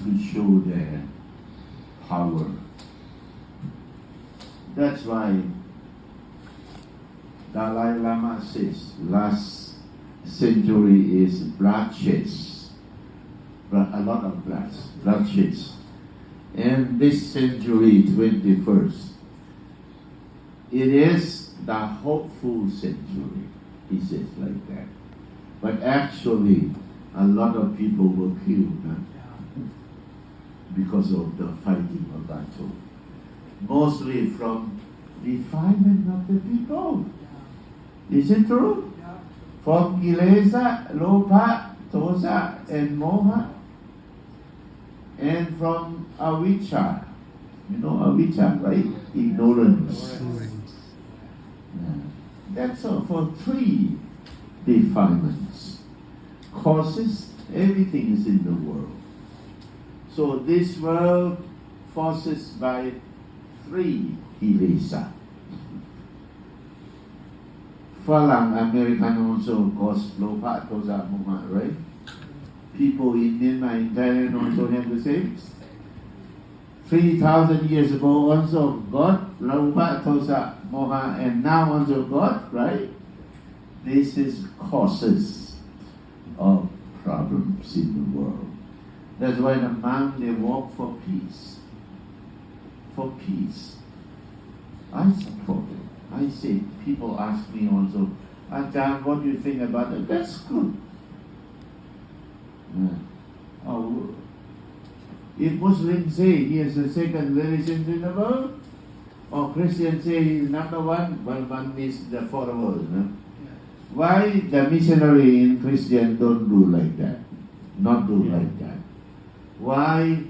to show their power. That's why Dalai Lama says last century is bloodshed, a lot of bloodshed. And this century, 21st, it is the hopeful century, he says like that. But actually, a lot of people were killed because of the fighting of battle. Mostly from defilement of the people. Is it true? From kilesa, lopa, tosa, and moha. And from avijja. You know avijja, right? Ignorance. That's all for three defilements. Causes, everything is in the world. So this world forces by three kilesa. Falang American also cause lopa, tosa, moha, right? People in Myanmar, in Thailand also have the same. 3,000 years ago also God, lopa, tosa, moha, and now also God, right? This is causes of problems in the world. That's why the monk, they walk for peace. For peace. I support it. I say, people ask me also, Ajahn, what do you think about it? That's good. Oh, if Muslims say he is the second religion in the world, or Christians say he is number one, well, one is the followers. No? Why the missionary in Christian don't do like that? Not do like that. Why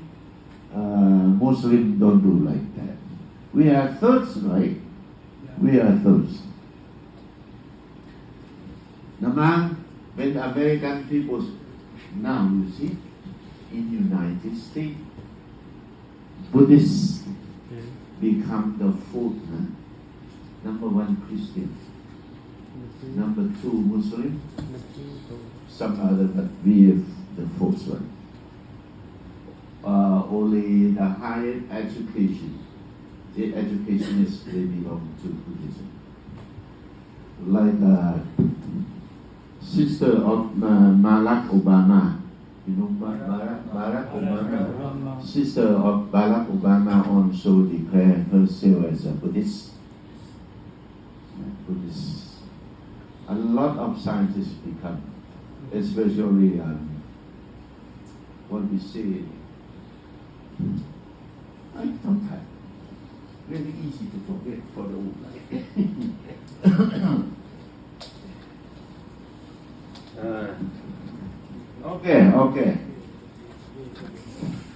Muslim don't do like that? We are thirds, right? We are thirds. The man, when the American people, now you see, in United States, Buddhists become the fourth, number one Christian, number two Muslim, some other, but we have the fourth one. Only the higher education, the educationists, they belong to Buddhism. Like sister of Barack Obama, you know Barack Obama, sister of Barack Obama also declared herself as a Buddhist. A lot of scientists become, especially what we say, I don't have. Very easy to forget for the old life. Okay.